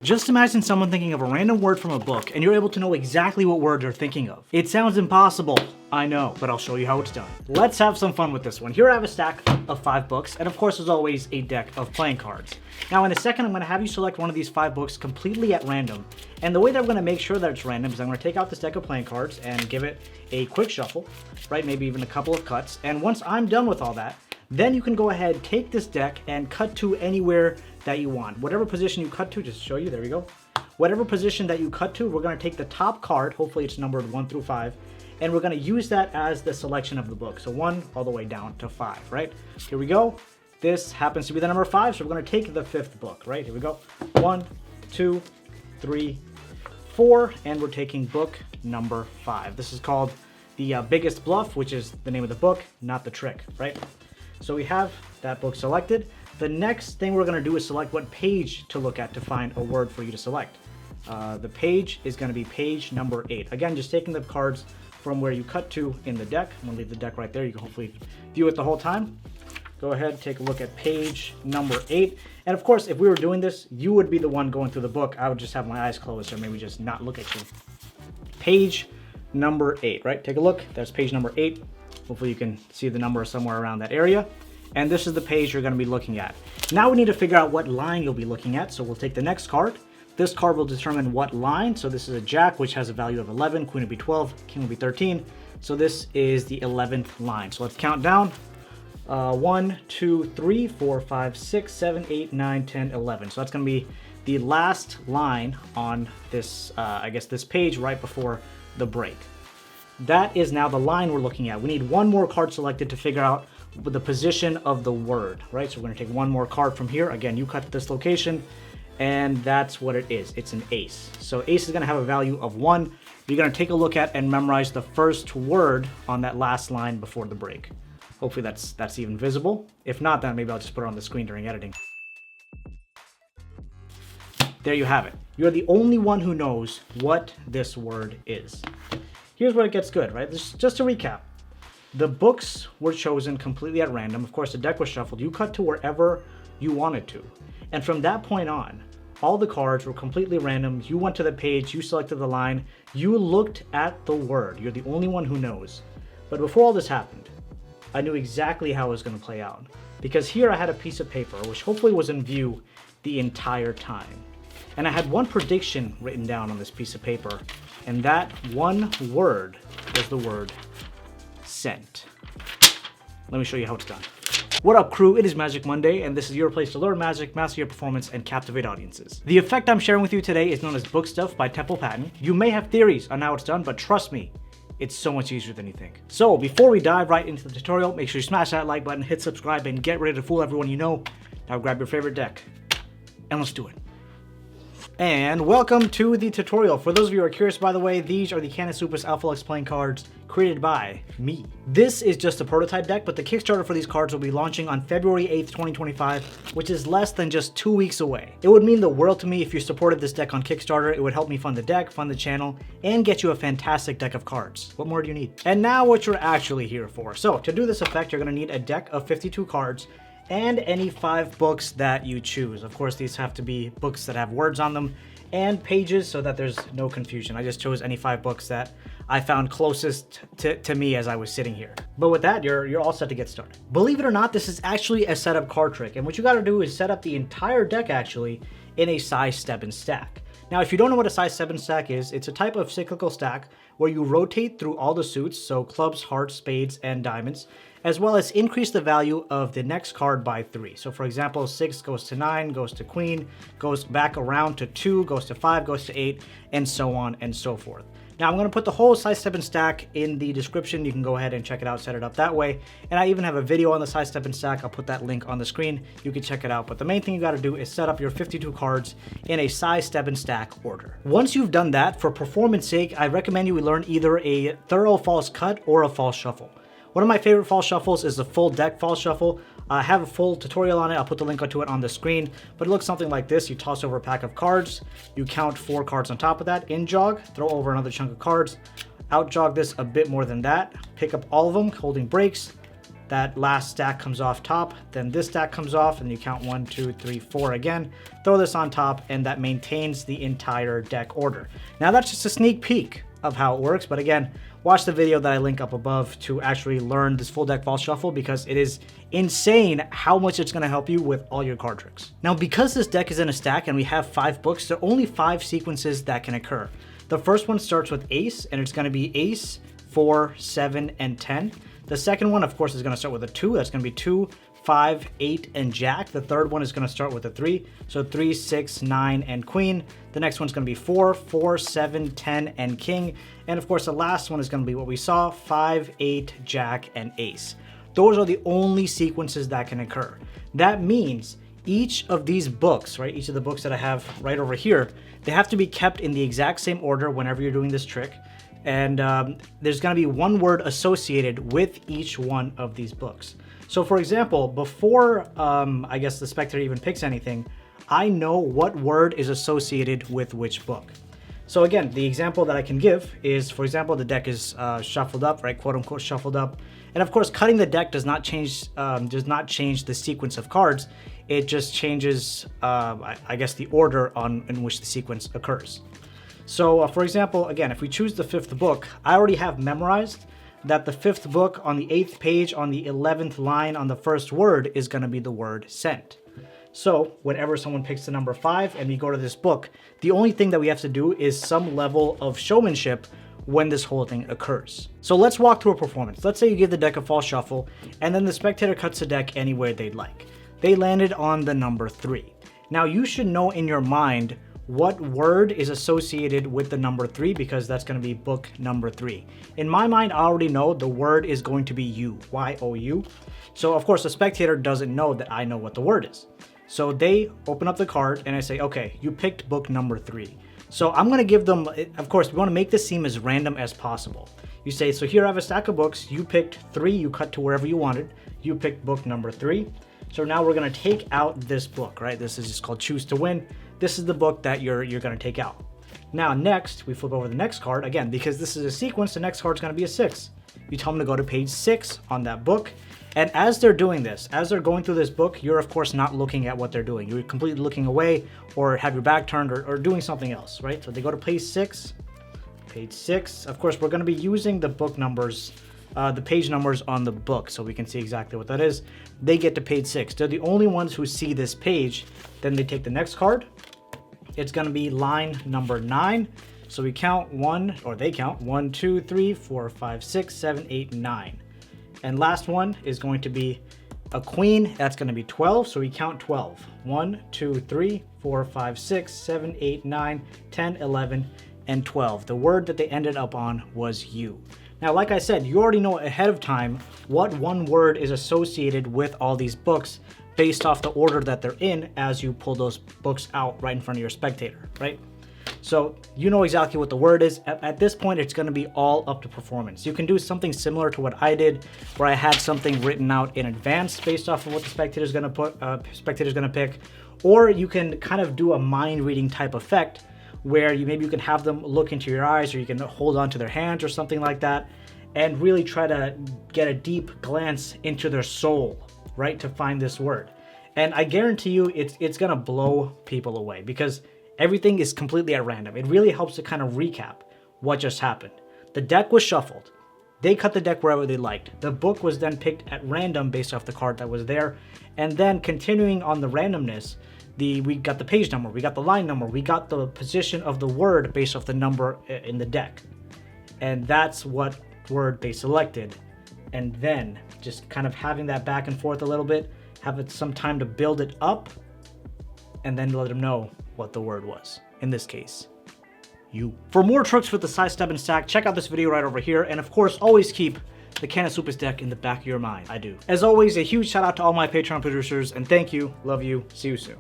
Just imagine someone thinking of a random word from a book and you're able to know exactly what word they're thinking of. It sounds impossible, I know, but I'll show you how it's done. Let's have some fun with this one. Here I have a stack of 5 books, and of course, as always, a deck of playing cards. Now in a second, I'm gonna have you select one of these 5 books completely at random. And the way that I'm gonna make sure that it's random is I'm gonna take out this deck of playing cards and give it a quick shuffle, right? Maybe even a couple of cuts. And once I'm done with all that, then you can go ahead, take this deck and cut to anywhere that you want. Whatever position you cut to, just to show you, there we go. Whatever position that you cut to, we're gonna take the top card, hopefully it's numbered 1 through 5, and we're gonna use that as the selection of the book. So 1 all the way down to 5, right? Here we go. This happens to be the number 5, so we're gonna take the 5th book, right? Here we go. 1, 2, 3, 4, and we're taking book number 5. This is called The Biggest Bluff, which is the name of the book, not the trick, right? So we have that book selected. The next thing we're gonna do is select what page to look at to find a word for you to select. The page is gonna be page number 8. Again, just taking the cards from where you cut to in the deck. I'm gonna leave the deck right there. You can hopefully view it the whole time. Go ahead, take a look at page number 8. And of course, if we were doing this, you would be the one going through the book. I would just have my eyes closed or maybe just not look at you. Page number 8, right? Take a look, there's page number 8. Hopefully you can see the number somewhere around that area. And this is the page you're going to be looking at. Now we need to figure out what line you'll be looking at. So we'll take the next card. This card will determine what line. So this is a jack, which has a value of 11. Queen will be 12. King will be 13. So this is the 11th line. So let's count down. 1, 2, 3, 4, 5, 6, 7, 8, 9, 10, 11. So that's going to be the last line on this, I guess, this page right before the break. That is now the line we're looking at. We need one more card selected to figure out the position of the word, right? So we're gonna take one more card from here. Again, you cut this location, and that's what it is. It's an ace. So ace is gonna have a value of 1. You're gonna take a look at and memorize the first word on that last line before the break. Hopefully that's even visible. If not, then maybe I'll just put it on the screen during editing. There you have it. You're the only one who knows what this word is. Here's where it gets good, right? Just to recap. The books were chosen completely at random. Of course, the deck was shuffled. You cut to wherever you wanted to. And from that point on, all the cards were completely random. You went to the page, you selected the line, you looked at the word. You're the only one who knows. But before all this happened, I knew exactly how it was going to play out. Because here I had a piece of paper, which hopefully was in view the entire time. And I had one prediction written down on this piece of paper. And that one word was the word sent. Let me show you how it's done. What up, crew? It is Magic Monday, and this is your place to learn magic, master your performance, and captivate audiences. The effect I'm sharing with you today is known as Book Stuff by Temple Patton. You may have theories on how it's done, but trust me, it's so much easier than you think. So before we dive right into the tutorial, make sure you smash that like button, hit subscribe, and get ready to fool everyone you know. Now grab your favorite deck, and let's do it. And welcome to the tutorial. For those of you who are curious, by the way, these are the Canon Supers Alpha Lux playing cards created by me. This is just a prototype deck, but the Kickstarter for these cards will be launching on February 8th, 2025, which is less than just 2 weeks away. It would mean the world to me if you supported this deck on Kickstarter. It would help me fund the deck, fund the channel, and get you a fantastic deck of cards. What more do you need? And now what you're actually here for. So to do this effect, you're gonna need a deck of 52 cards and any 5 books that you choose. Of course, these have to be books that have words on them and pages so that there's no confusion. I just chose any 5 books that I found closest to me as I was sitting here. But with that, you're all set to get started. Believe it or not, this is actually a setup card trick, and what you gotta do is set up the entire deck actually in a size Stebbins stack. Now, if you don't know what a size Stebbins stack is, it's a type of cyclical stack where you rotate through all the suits, so clubs, hearts, spades, and diamonds, as well as increase the value of the next card by 3. So for example, 6 goes to 9, goes to queen, goes back around to 2, goes to 5, goes to 8, and so on and so forth. Now I'm gonna put the whole size Stebbins stack in the description. You can go ahead and check it out, set it up that way. And I even have a video on the size Stebbins stack. I'll put that link on the screen. You can check it out. But the main thing you gotta do is set up your 52 cards in a size Stebbins stack order. Once you've done that, for performance sake, I recommend you learn either a thorough false cut or a false shuffle. One of my favorite false shuffles is the full deck false shuffle. I have a full tutorial on it. I'll put the link to it on the screen, but it looks something like this. You toss over a pack of cards, you count 4 cards on top of that, in jog, throw over another chunk of cards, out jog this a bit more than that, pick up all of them, holding breaks, that last stack comes off top, then this stack comes off, and you count 1, 2, 3, 4 again, throw this on top, and that maintains the entire deck order. Now that's just a sneak peek of how it works, but again, watch the video that I link up above to actually learn this full deck vault shuffle, because it is insane how much it's going to help you with all your card tricks. Now, because this deck is in a stack and we have 5 books, there are only 5 sequences that can occur. The first one starts with ace, and it's going to be ace, 4, 7, and 10. The second one, of course, is going to start with a 2. That's going to be 2, 5, 8, and jack. The third one is going to start with a 3. So 3, 6, 9, and queen. The next one's going to be 4, 4, 7, 10, and king. And of course, the last one is going to be what we saw, 5, 8, jack, and ace. Those are the only sequences that can occur. That means each of these books, right, each of the books that I have right over here, they have to be kept in the exact same order whenever you're doing this trick. And there's going to be one word associated with each one of these books. So for example, before I guess the spectator even picks anything, I know what word is associated with which book. So again, the example that I can give is, for example, the deck is shuffled up, right, quote unquote shuffled up. And of course, cutting the deck does not change the sequence of cards. It just changes, I guess, the order in which the sequence occurs. So for example, again, if we choose the 5th book, I already have memorized that the 5th book on the 8th page on the 11th line on the first word is going to be the word sent. So whenever someone picks the number 5 and we go to this book, the only thing that we have to do is some level of showmanship when this whole thing occurs. So let's walk through a performance. Let's say you give the deck a false shuffle, and then the spectator cuts the deck anywhere they'd like. They landed on the number 3. Now you should know in your mind what word is associated with the number 3, because that's going to be book number 3. In my mind, I already know the word is going to be you, Y-O-U. So of course the spectator doesn't know that I know what the word is. So they open up the card and I say, okay, you picked book number 3. So I'm going to give them, of course, we want to make this seem as random as possible. You say, so here I have a stack of books. You picked 3, you cut to wherever you wanted. You picked book number 3. So now we're going to take out this book, right? This is just called Choose to Win. This is the book that you're going to take out. Now next, we flip over the next card. Again, because this is a sequence, the next card is going to be a 6. You tell them to go to page 6 on that book. And as they're doing this, as they're going through this book, you're of course not looking at what they're doing. You're completely looking away or have your back turned or doing something else, right? So they go to page 6. Page 6. Of course, we're going to be using the book numbers, the page numbers on the book, so we can see exactly what that is. They get to page 6. They're the only ones who see this page. Then they take the next card. It's going to be line number 9. So we count 1, or they count 1, 2, 3, 4, 5, 6, 7, 8, 9. And last one is going to be a queen. That's going to be 12. So we count 12. 1, 2, 3, 4, 5, 6, 7, 8, 9, 10, 11, and 12. The word that they ended up on was you. Now, like I said, you already know ahead of time what one word is associated with all these books based off the order that they're in as you pull those books out right in front of your spectator, right? So you know exactly what the word is. At this point, it's going to be all up to performance. You can do something similar to what I did, where I had something written out in advance based off of what the spectator's going to pick, or you can kind of do a mind reading type effect where maybe you can have them look into your eyes, or you can hold on to their hands or something like that, and really try to get a deep glance into their soul, right, to find this word. And I guarantee you it's going to blow people away, because everything is completely at random. It really helps to kind of recap what just happened. The deck was shuffled. They cut the deck wherever they liked. The book was then picked at random based off the card that was there. And then continuing on the randomness, we got the page number, we got the line number, we got the position of the word based off the number in the deck. And that's what word they selected. And then just kind of having that back and forth a little bit, have it some time to build it up, and then let them know what the word was. In this case, you. For more tricks with the Stebbins Stack, check out this video right over here. And of course, always keep the Can of Soup deck in the back of your mind. I do. As always, a huge shout out to all my Patreon producers, and thank you, love you, see you soon.